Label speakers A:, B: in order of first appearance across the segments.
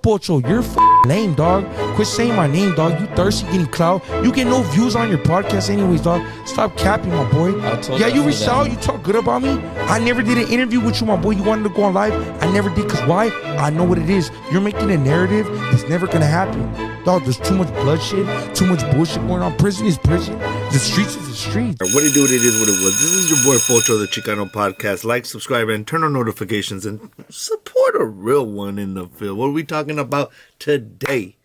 A: Pocho, you're lame, dog. Quit saying my name, dog. You thirsty getting clout. You get no views on your podcast anyways, dog. Stop capping, my boy. Yeah, you reached out. You talk good about me. I never did an interview with you, my boy. You wanted to go on live. I never did. Because why? I know what it is. You're making a narrative that's never going to happen. Dog, there's too much bloodshed, too much bullshit going on. Prison is prison. The streets is the streets.
B: What it do, it is what it was. This is your boy Pocho, the Chicano Podcast. Like, subscribe, and turn on notifications and support a real one in the field. What are we talking about today?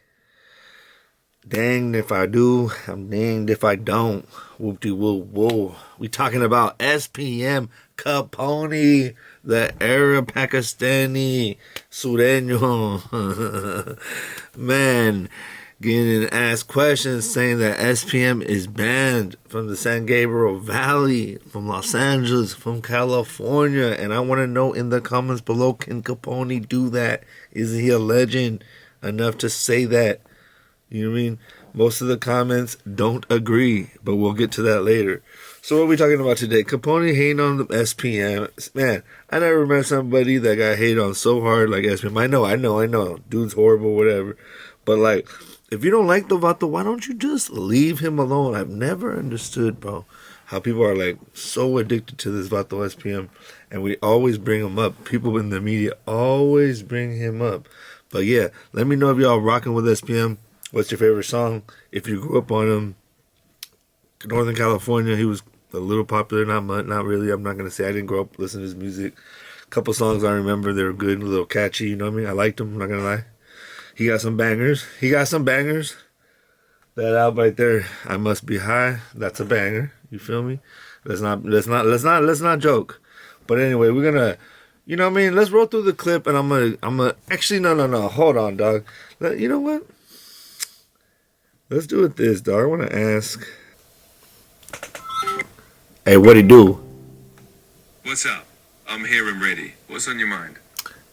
B: Danged if I do, I'm danged if I don't. Whoop-de-whoop-whoa. We talking about SPM, Capone, the Arab Pakistani, Sureno. Man, getting asked questions saying that SPM is banned from the San Gabriel Valley, from Los Angeles, from California. And I want to know in the comments below, can Capone do that? Is he a legend enough to say that? You know what I mean? Most of the comments don't agree, but we'll get to that later. So what are we talking about today? Capone hating on the SPM. Man, I never met somebody that got hated on so hard like SPM. I know. Dude's horrible, whatever. But like, if you don't like the vato, why don't you just leave him alone? I've never understood, bro, how people are like so addicted to this vato SPM. And we always bring him up. People in the media always bring him up. But yeah, let me know if y'all rocking with SPM. What's your favorite song? If you grew up on him, Northern California, he was a little popular, not really. I'm not going to say I didn't grow up listening to his music. A couple songs I remember, they were good, a little catchy, you know what I mean? I liked him, I'm not going to lie. He got some bangers. That album right there, I Must Be High, that's a banger. You feel me? Let's not joke. But anyway, we're going to, you know what I mean? Let's roll through the clip, and I'm gonna actually, no. Hold on, dog. You know what? Let's do it this, dog. I want to ask. Hey, what he do?
C: What's up? I'm here and ready. What's on your mind?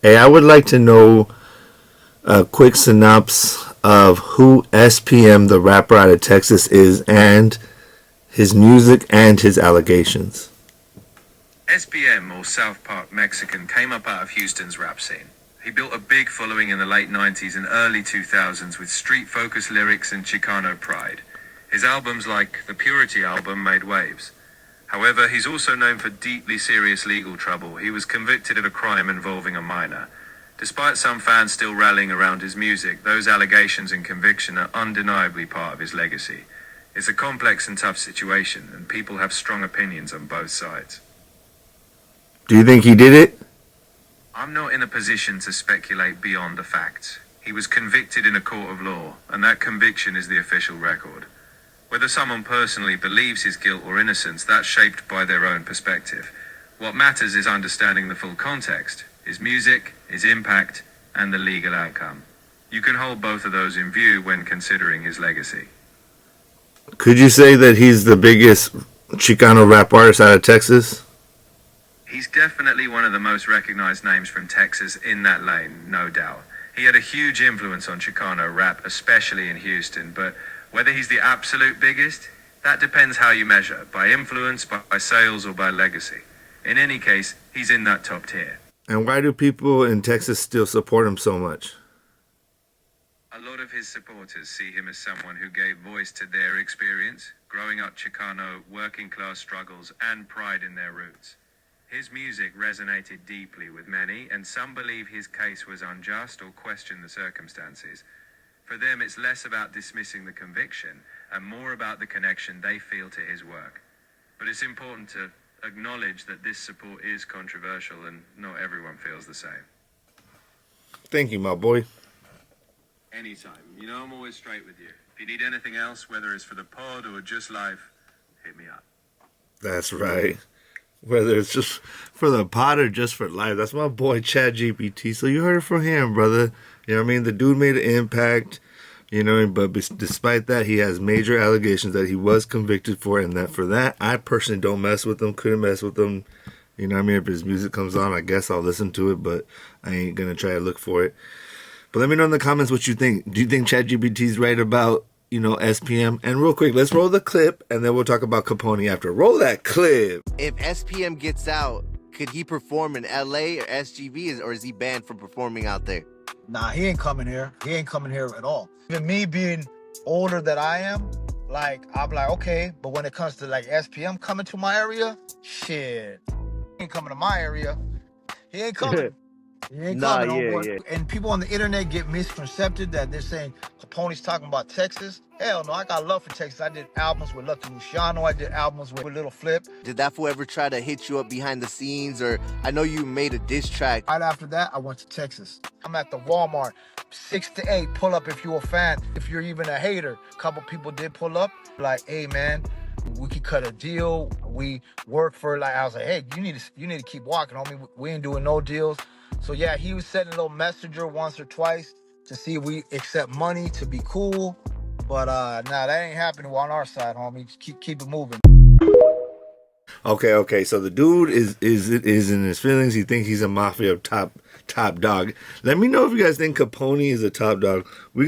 B: Hey, I would like to know a quick synopsis of who SPM, the rapper out of Texas, is, and his music and his allegations.
C: SPM, or South Park Mexican, came up out of Houston's rap scene. He built a big following in the late 90s and early 2000s with street-focused lyrics and Chicano pride. His albums, like the Purity album, made waves. However, he's also known for deeply serious legal trouble. He was convicted of a crime involving a minor. Despite some fans still rallying around his music, those allegations and conviction are undeniably part of his legacy. It's a complex and tough situation, and people have strong opinions on both sides.
B: Do you think he did it?
C: I'm not in a position to speculate beyond the facts. He was convicted in a court of law, and that conviction is the official record. Whether someone personally believes his guilt or innocence, that's shaped by their own perspective. What matters is understanding the full context, his music, his impact, and the legal outcome. You can hold both of those in view when considering his legacy.
B: Could you say that he's the biggest Chicano rap artist out of Texas?
C: He's definitely one of the most recognized names from Texas in that lane, no doubt. He had a huge influence on Chicano rap, especially in Houston, but whether he's the absolute biggest, that depends how you measure, by influence, by sales, or by legacy. In any case, he's in that top tier.
B: And why do people in Texas still support him so much?
C: A lot of his supporters see him as someone who gave voice to their experience, growing up Chicano, working class struggles, and pride in their roots. His music resonated deeply with many, and some believe his case was unjust or question the circumstances. For them, it's less about dismissing the conviction and more about the connection they feel to his work. But it's important to acknowledge that this support is controversial and not everyone feels the same.
B: Thank you, my boy.
C: Anytime. You know I'm always straight with you. If you need anything else, whether it's for the pod or just life, hit me up.
B: That's right. Whether it's just for the pod or just for life. That's my boy ChatGPT. So you heard it from him, brother. You know what I mean? The dude made an impact, you know, but despite that, he has major allegations that he was convicted for, and that for that, I personally don't mess with him, couldn't mess with him. You know what I mean? If his music comes on, I guess I'll listen to it, but I ain't going to try to look for it. But let me know in the comments what you think. Do you think ChatGPT's right about, you know, SPM? And real quick, let's roll the clip, and then we'll talk about Capone after. Roll that clip.
D: If SPM gets out, could he perform in LA or SGV, or is he banned from performing out there? Nah, he ain't coming here. He ain't coming here at all. Even me being older than I am, like, I'm like, okay, but when it comes to like SPM coming to my area, shit, he ain't coming to my area. He ain't coming. He ain't
E: Nah,
D: coming,
E: yeah,
D: homeboy.
E: yeah.
D: And people on the internet get misconcepted that they're saying Capone's talking about Texas. Hell no, I got love for Texas. I did albums with Lucky Luciano. I did albums with Little Flip.
E: Did that fool ever try to hit you up behind the scenes? Or I know you made a diss track.
D: Right after that, I went to Texas. I'm at the Walmart, 6 to 8. Pull up if you're a fan. If you're even a hater, a couple people did pull up. Like, hey man, we could cut a deal. We work for like. I was like, hey, you need to keep walking, homie. We ain't doing no deals. So yeah, he was sending a little messenger once or twice to see if we accept money to be cool. But nah, that ain't happening on our side, homie. Just keep it moving.
B: Okay. So the dude is in his feelings. He thinks he's a mafia top dog. Let me know if you guys think Capone is a top dog. Hey,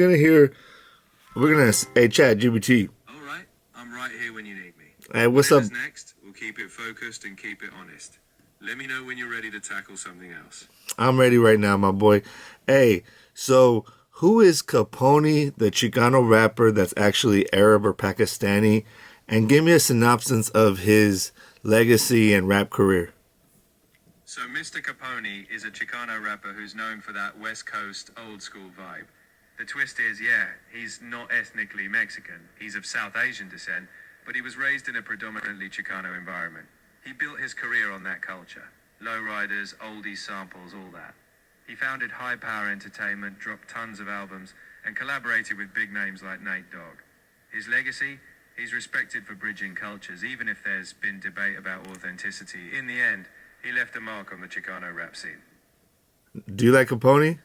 B: Chad, GBT.
C: All right, I'm right here when you need me.
B: Hey, what's up?
C: Whatever's next, we'll keep it focused and keep it honest. Let me know when you're ready to tackle something else.
B: I'm ready right now, my boy. Hey, so who is Capone, the Chicano rapper that's actually Arab or Pakistani? And give me a synopsis of his legacy and rap career.
C: So Mr. Capone is a Chicano rapper who's known for that West Coast old school vibe. The twist is, yeah, he's not ethnically Mexican. He's of South Asian descent, but he was raised in a predominantly Chicano environment. He built his career on that culture. Lowriders, oldies, samples, all that. He founded High Power Entertainment, dropped tons of albums, and collaborated with big names like Nate Dogg. His legacy? He's respected for bridging cultures, even if there's been debate about authenticity. In the end, he left a mark on the Chicano rap scene.
B: Do you like Capone?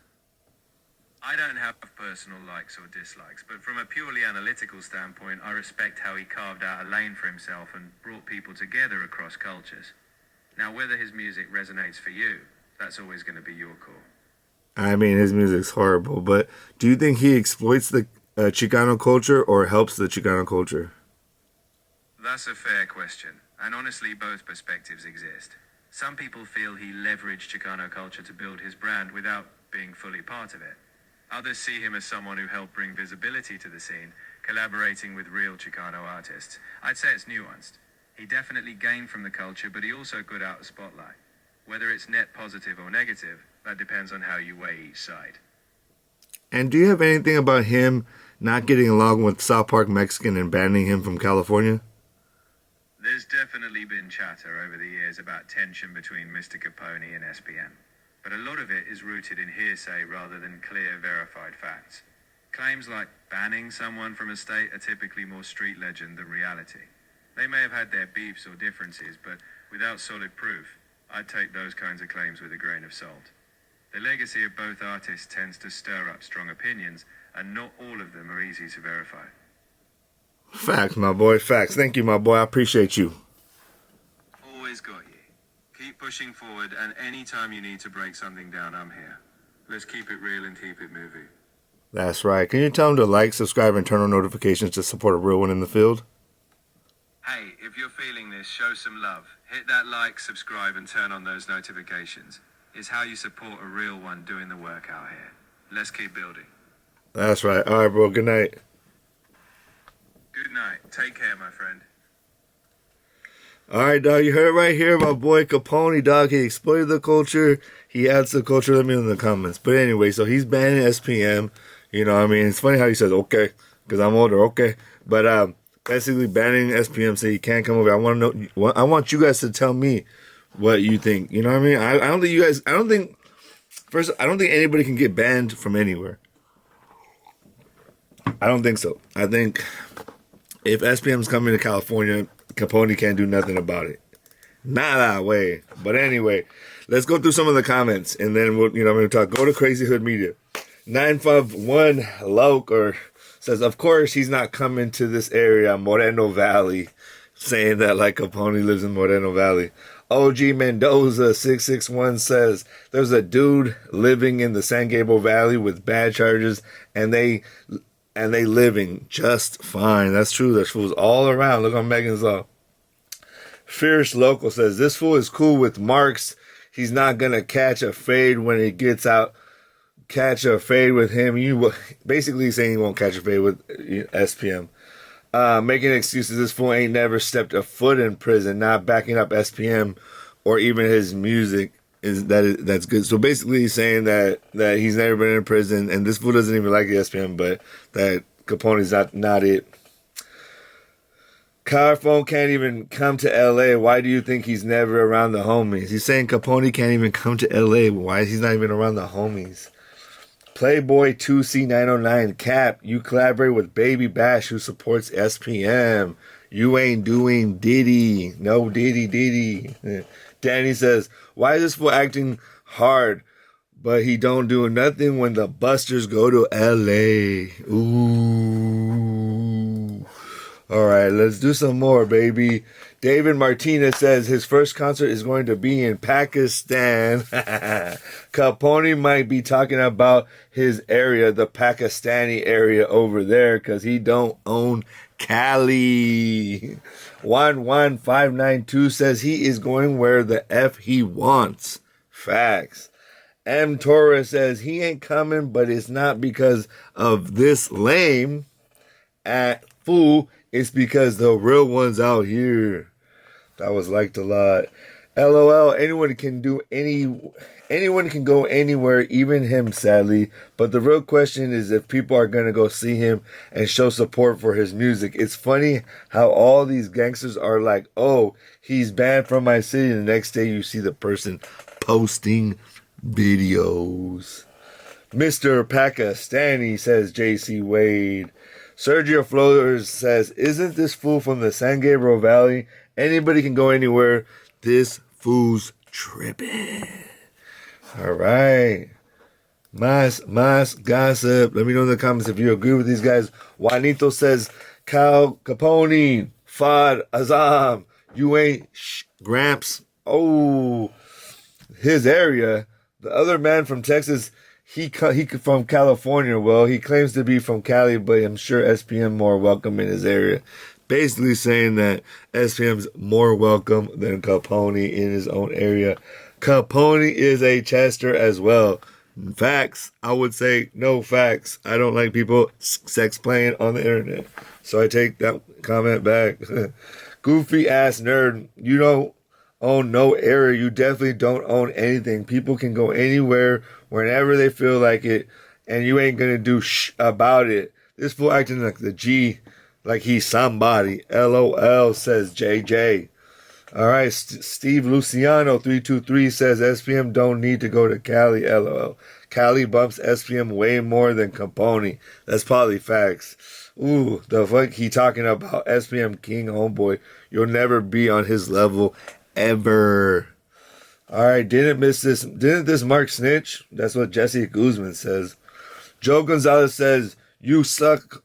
C: I don't have personal likes or dislikes, but from a purely analytical standpoint, I respect how he carved out a lane for himself and brought people together across cultures. Now, whether his music resonates for you, that's always going to be your call.
B: I mean, his music's horrible, but do you think he exploits the Chicano culture or helps the Chicano culture?
C: That's a fair question, and honestly, both perspectives exist. Some people feel he leveraged Chicano culture to build his brand without being fully part of it. Others see him as someone who helped bring visibility to the scene, collaborating with real Chicano artists. I'd say it's nuanced. He definitely gained from the culture, but he also got out the spotlight. Whether it's net positive or negative, that depends on how you weigh each side.
B: And do you have anything about him not getting along with South Park Mexican and banning him from California?
C: There's definitely been chatter over the years about tension between Mr. Capone and SPM. But a lot of it is rooted in hearsay rather than clear, verified facts. Claims like banning someone from a state are typically more street legend than reality. They may have had their beefs or differences, but without solid proof, I'd take those kinds of claims with a grain of salt. The legacy of both artists tends to stir up strong opinions, and not all of them are easy to verify.
B: Facts, my boy. Facts. Thank you, my boy. I appreciate you.
C: Always got you. Keep pushing forward, and anytime you need to break something down, I'm here. Let's keep it real and keep it moving.
B: That's right. Can you tell him to like, subscribe, and turn on notifications to support a real one in the field?
C: Hey, if you're feeling this, show some love. Hit that like, subscribe, and turn on those notifications. It's how you support a real one doing the work out here. Let's keep building.
B: That's right. All right, bro. Good night.
C: Good night. Take care, my friend.
B: All right, dog. You heard it right here. My boy Capone, dog. He exploited the culture. He adds to the culture. Let me know in the comments. But anyway, so he's banning SPM. You know what I mean? It's funny how he says, okay, because I'm older. Okay. But basically banning SPM so he can't come over. I want you guys to tell me what you think. You know what I mean? I don't think anybody can get banned from anywhere. I don't think so. I think if SPM's coming to California, Capone can't do nothing about it. Not that way. But anyway, let's go through some of the comments, and then we'll, I'm going to talk. Go to Crazy Hood Media. 951 Loke says, of course he's not coming to this area, Moreno Valley, saying that like Capone lives in Moreno Valley. OG Mendoza 661 says, there's a dude living in the San Gabriel Valley with bad charges, and they living just fine. That's true. There's fools all around. Look on Megan's Law. Fierce Local says, this fool is cool with marks. He's not going to catch a fade when he gets out. catch a fade with him. You basically saying he won't catch a fade with SPM. Making excuses. This fool ain't never stepped a foot in prison. Not backing up SPM or even his music that's good. So basically, he's saying that he's never been in prison, and this fool doesn't even like the SPM, but that Capone's not it. Carphone can't even come to LA. Why do you think he's never around the homies? He's saying Capone can't even come to LA. Why is he not even around the homies? Playboy 2C909. Cap, you collaborate with Baby Bash, who supports SPM. You ain't doing Diddy. No Diddy. Danny says, why is this fool acting hard, but he don't do nothing when the busters go to LA? Ooh. All right, let's do some more, baby. David Martinez says his first concert is going to be in Pakistan. Capone might be talking about his area, the Pakistani area over there, because he don't own Cali. 11592 says he is going where the F he wants. Facts. M. Torres says he ain't coming, but it's not because of this lame fool. It's because the real one's out here. That was liked a lot. LOL. Anyone can go anywhere, even him, sadly. But the real question is if people are gonna go see him and show support for his music. It's funny how all these gangsters are like, oh, he's banned from my city. The next day you see the person posting videos. Mr. Pakistani, says JC Wade. Sergio Flores says, isn't this fool from the San Gabriel Valley? Anybody can go anywhere. This fool's tripping. All right. Mas gossip. Let me know in the comments if you agree with these guys. Juanito says, Cal Capone, Fad Azam, you ain't Gramps. Oh, his area. The other man from Texas, he from California. Well, he claims to be from Cali, but I'm sure SPM more welcome in his area. Basically saying that SPM's more welcome than Capone in his own area. Capone is a Chester as well. Facts. I would say no facts. I don't like people sex playing on the internet. So I take that comment back. Goofy ass nerd. You don't own no area. You definitely don't own anything. People can go anywhere, whenever they feel like it, and you ain't gonna do about it. This fool acting like the G, like he's somebody. LOL, says JJ. All right, Steve Luciano 323 says SPM don't need to go to Cali. LOL. Cali bumps SPM way more than Capone. That's probably facts. Ooh, the fuck he talking about? SPM King, homeboy. You'll never be on his level ever. All right, didn't this Mark snitch? That's what Jesse Guzman says. Joe Gonzalez says, you suck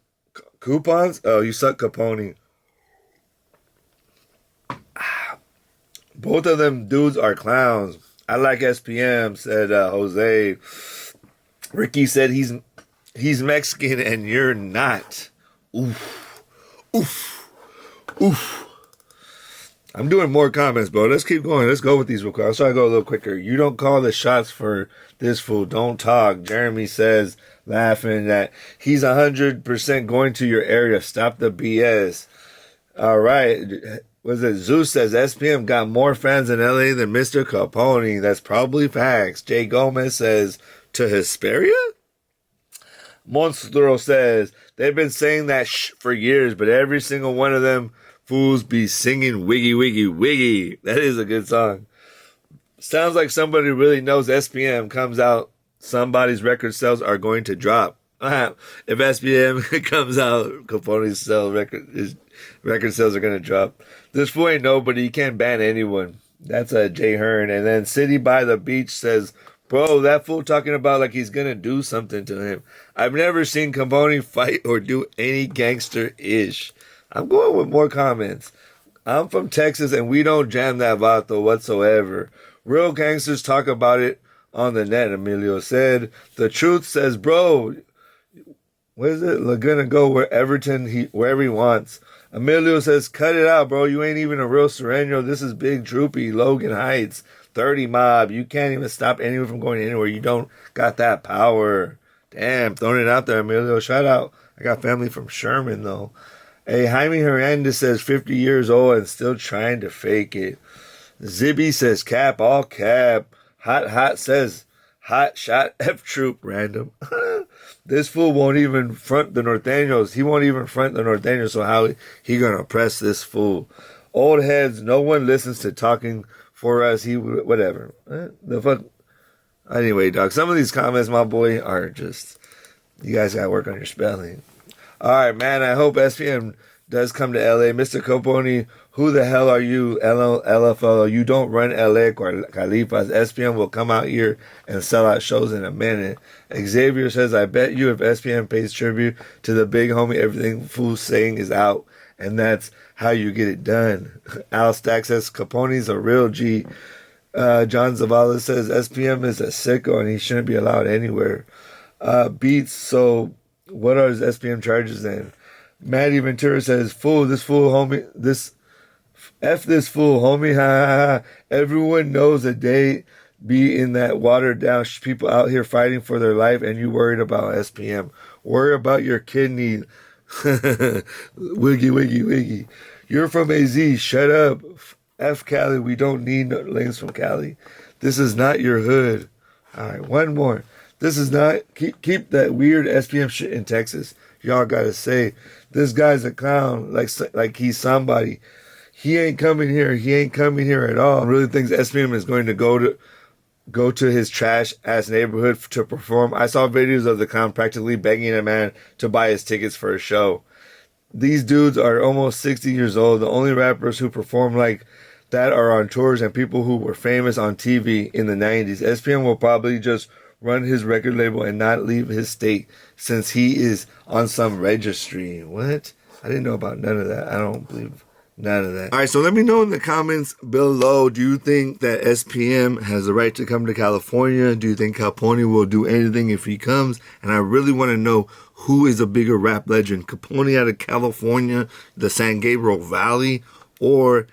B: coupons? Oh, you suck Capone. Both of them dudes are clowns. I like SPM, said Jose. Ricky said he's Mexican and you're not. Oof. Oof. Oof. I'm doing more comments, bro. Let's keep going. Let's go with these real quick. I'll try to go a little quicker. You don't call the shots for this fool. Don't talk. Jeremy says, laughing, that he's 100% going to your area. Stop the BS. All right. Was it Zeus says SPM got more fans in LA than Mr. Capone? That's probably facts. Jay Gomez says, to Hesperia? Monstro says, they've been saying that for years, but every single one of them fools be singing Wiggy Wiggy Wiggy. That is a good song. Sounds like somebody really knows SPM comes out, somebody's record sales are going to drop. If SPM comes out, Capone's record sales are going to drop. This fool ain't nobody. He can't ban anyone. That's a Jay Hearn. And then City by the Beach says, bro, that fool talking about like he's going to do something to him. I've never seen Capone fight or do any gangster-ish. I'm going with more comments. I'm from Texas and we don't jam that vato whatsoever. Real gangsters talk about it on the net, Emilio said. The truth says, bro, what is it? Gonna go wherever he wants. Emilio says, cut it out, bro. You ain't even a real Sureno. This is Big Droopy, Logan Heights. 30 mob. You can't even stop anyone from going anywhere. You don't got that power. Damn, throwing it out there, Emilio. Shout out. I got family from Sherman, though. Hey, Jaime Hernandez says 50 years old and still trying to fake it. Zibby says cap, all cap. Hot says hot shot F Troop, random. This fool won't even front the Norteños. He won't even front the Norteños, so how he gonna press this fool? Old heads, no one listens to talking for us. Whatever. The fuck? Anyway, dog, some of these comments, my boy, are just, you guys gotta work on your spelling. All right, man, I hope SPM does come to LA. Mr. Capone, who the hell are you, LFL? You don't run LA Califas. SPM will come out here and sell out shows in a minute. Xavier says, I bet you if SPM pays tribute to the big homie, everything fool's saying is out. And that's how you get it done. Al Stack says, Capone's a real G. John Zavala says, SPM is a sicko and he shouldn't be allowed anywhere. Beats, so what are his SPM charges then? Maddie Ventura says, this fool, homie, F this fool, homie, ha ha ha. Everyone knows that they be in that watered down people out here fighting for their life and you worried about SPM. Worry about your kidney. Wiggy. You're from AZ, shut up. F Cali, we don't need no lanes from Cali. This is not your hood. All right, one more. This is not, keep that weird SPM shit in Texas. Y'all gotta say, this guy's a clown, like he's somebody. He ain't coming here. He ain't coming here at all. I really think SPM is going to go to his trash ass neighborhood to perform. I saw videos of the clown practically begging a man to buy his tickets for a show. These dudes are almost 60 years old. The only rappers who perform like that are on tours and people who were famous on TV in the 90s. SPM will probably just run his record label and not leave his state since he is on some registry. What? I didn't know about none of that. I don't believe none of that. All right, so let me know in the comments below. Do you think that SPM has the right to come to California? Do you think Capone will do anything if he comes? And I really want to know who is a bigger rap legend, Capone out of California, the San Gabriel Valley, or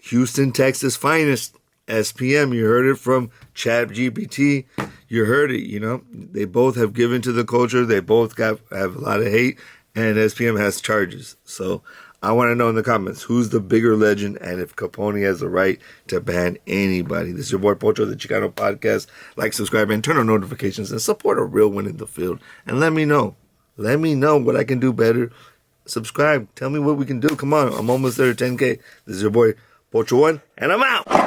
B: Houston, Texas finest, SPM. You heard it from Chad GPT. You heard it, you know. They both have given to the culture. They both have a lot of hate, and SPM has charges. So I want to know in the comments who's the bigger legend and if Capone has the right to ban anybody. This is your boy Pocho, the Chicano Podcast. Like, subscribe, and turn on notifications and support a real win in the field. And let me know. Let me know what I can do better. Subscribe. Tell me what we can do. Come on. I'm almost there to 10K. This is your boy Pocho 1, and I'm out.